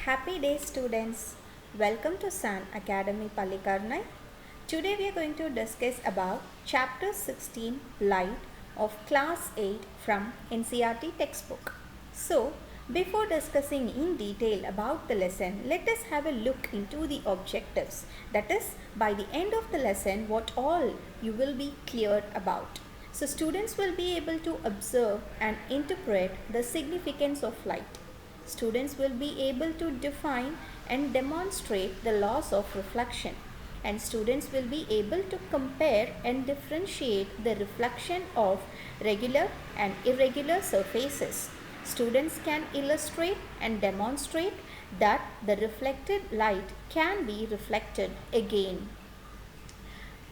Happy day, students. Welcome to San Academy Palikarnai. Today we are going to discuss about chapter 16 Light of class 8 from NCERT textbook. So, before discussing in detail about the lesson, let us have a look into the objectives. That is, by the end of the lesson, what all you will be cleared about. So, students will be able to observe and interpret the significance of light. Students will be able to define and demonstrate the laws of reflection, and students will be able to compare and differentiate the reflection of regular and irregular surfaces. Students can illustrate and demonstrate that the reflected light can be reflected again.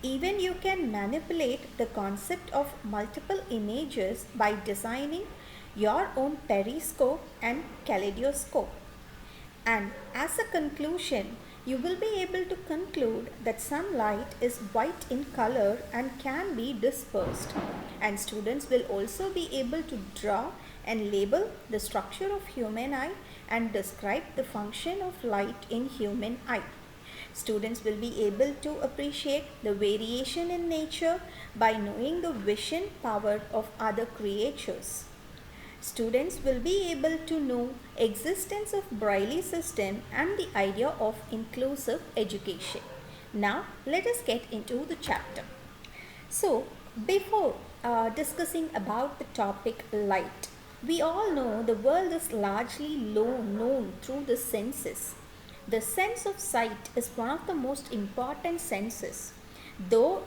Even you can manipulate the concept of multiple images by designing your own periscope and kaleidoscope. And as a conclusion, you will be able to conclude that some light is white in color and can be dispersed. And students will also be able to draw and label the structure of human eye and describe the function of light in human eye. Students will be able to appreciate the variation in nature by knowing the vision power of other creatures. Students will be able to know existence of Braille system and the idea of inclusive education. Now let us get into the chapter. So before discussing about the topic light, we all know the world is largely known through the senses. The sense of sight is one of the most important senses. Though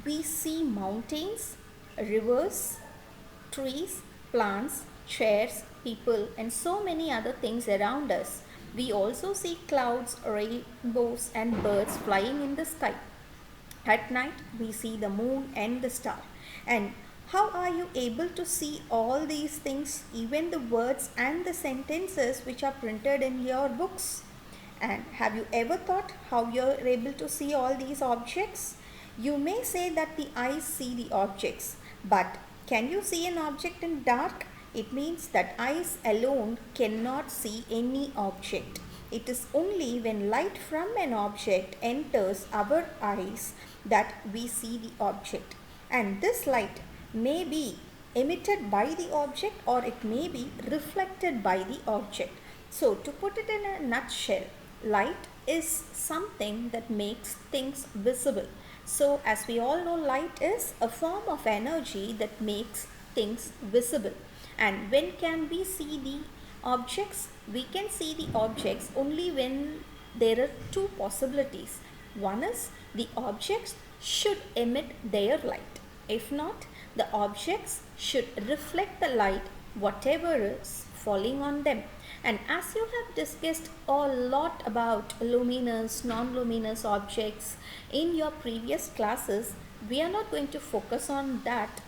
we see mountains, rivers, trees, plants, chairs, people, and so many other things around us, we also see clouds, rainbows, and birds flying in the sky. At night, we see the moon and the star. And how are you able to see all these things, even the words and the sentences which are printed in your books? And have you ever thought how you are able to see all these objects? You may say that the eyes see the objects, but can you see an object in dark? It means that eyes alone cannot see any object. It is only when light from an object enters our eyes that we see the object. And this light may be emitted by the object or it may be reflected by the object. So to put it in a nutshell, light is something that makes things visible. So as we all know, light is a form of energy that makes things visible. And when can we see the objects? We can see the objects only when there are two possibilities. One is the objects should emit their light. If not, the objects should reflect the light whatever is falling on them. And as you have discussed a lot about luminous, non-luminous objects in your previous classes, we are not going to focus on that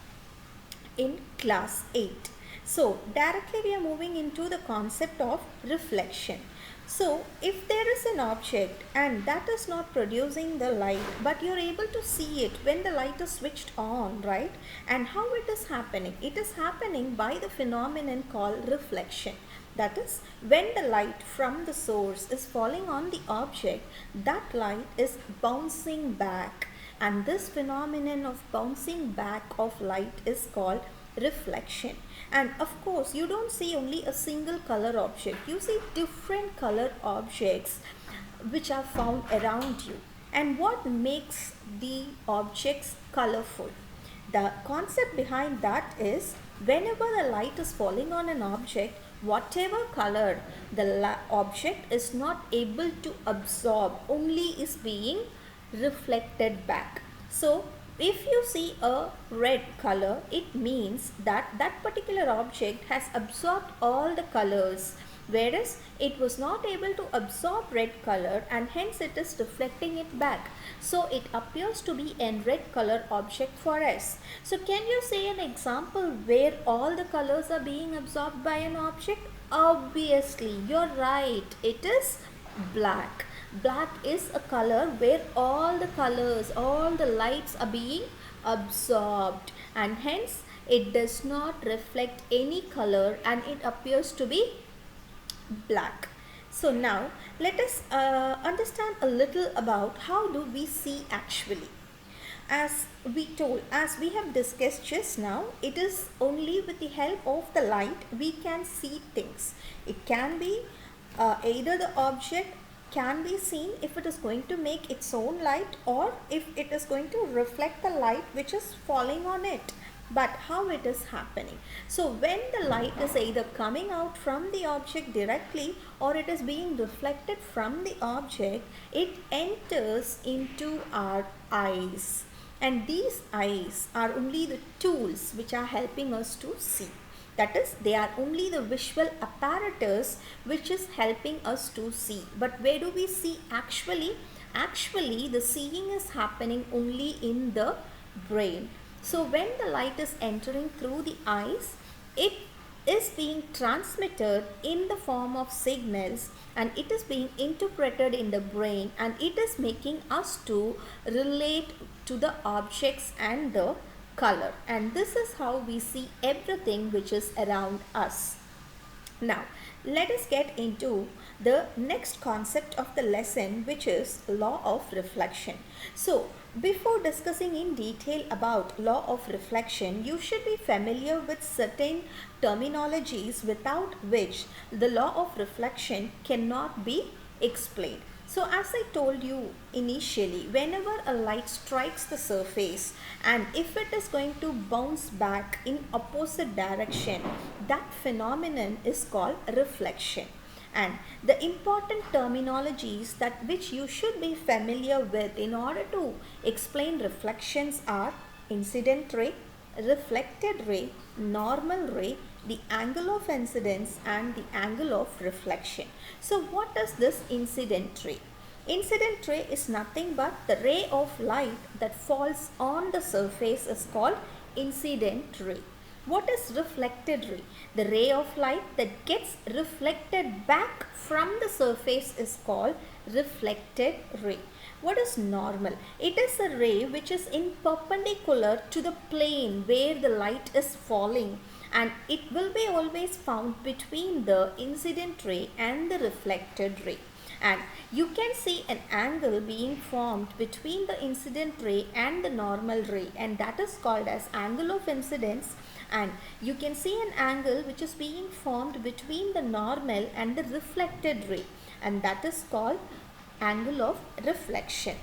in class 8. So directly we are moving into the concept of reflection. So if there is an object and that is not producing the light, but you are able to see it when the light is switched on, right? And how it is happening? It is happening by the phenomenon called reflection. That is, when the light from the source is falling on the object, that light is bouncing back. And this phenomenon of bouncing back of light is called reflection. And of course, you don't see only a single color object. You see different color objects which are found around you. And what makes the objects colorful? The concept behind that is whenever the light is falling on an object, whatever color the object is not able to absorb only is being reflected back. So if you see a red color, it means that that particular object has absorbed all the colors, whereas it was not able to absorb red color and hence it is reflecting it back. So it appears to be a red color object for us. So can you say an example where all the colors are being absorbed by an object? Obviously, you're right. It is black. Black is a color where all the colors, all the lights are being absorbed and hence it does not reflect any color and it appears to be black. So now let us understand a little about how do we see actually. As we have discussed just now, it is only with the help of the light we can see things. It can be either the object can be seen if it is going to make its own light, or if it is going to reflect the light which is falling on it. But how it is happening? So when the light is either coming out from the object directly, or it is being reflected from the object, it enters into our eyes, and these eyes are only the tools which are helping us to see. That is, they are only the visual apparatus which is helping us to see. But where do we see actually? Actually, the seeing is happening only in the brain. So when the light is entering through the eyes, it is being transmitted in the form of signals, and it is being interpreted in the brain, and it is making us to relate to the objects and the color, and this is how we see everything which is around us. Now let us get into the next concept of the lesson, which is law of reflection. So before discussing in detail about law of reflection, you should be familiar with certain terminologies without which the law of reflection cannot be explained. So as I told you initially, whenever a light strikes the surface, and if it is going to bounce back in opposite direction, that phenomenon is called reflection. And the important terminologies that which you should be familiar with in order to explain reflections are incident ray, reflected ray, normal ray, the angle of incidence, and the angle of reflection. So what is this incident ray? Incident ray is nothing but the ray of light that falls on the surface is called incident ray. What is reflected ray? The ray of light that gets reflected back from the surface is called reflected ray. What is normal? It is a ray which is in perpendicular to the plane where the light is falling, and it will be always found between the incident ray and the reflected ray. And you can see an angle being formed between the incident ray and the normal ray, and that is called as angle of incidence. And you can see an angle which is being formed between the normal and the reflected ray, and that is called angle of reflection.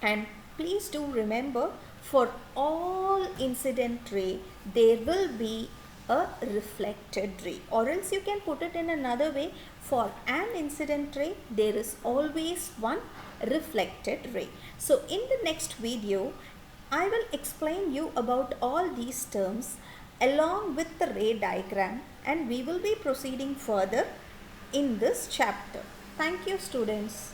And please do remember, for all incident ray there will be a reflected ray, or else you can put it in another way: for an incident ray there is always one reflected ray. So in the next video I will explain you about all these terms along with the ray diagram, and we will be proceeding further in this chapter. Thank you, students.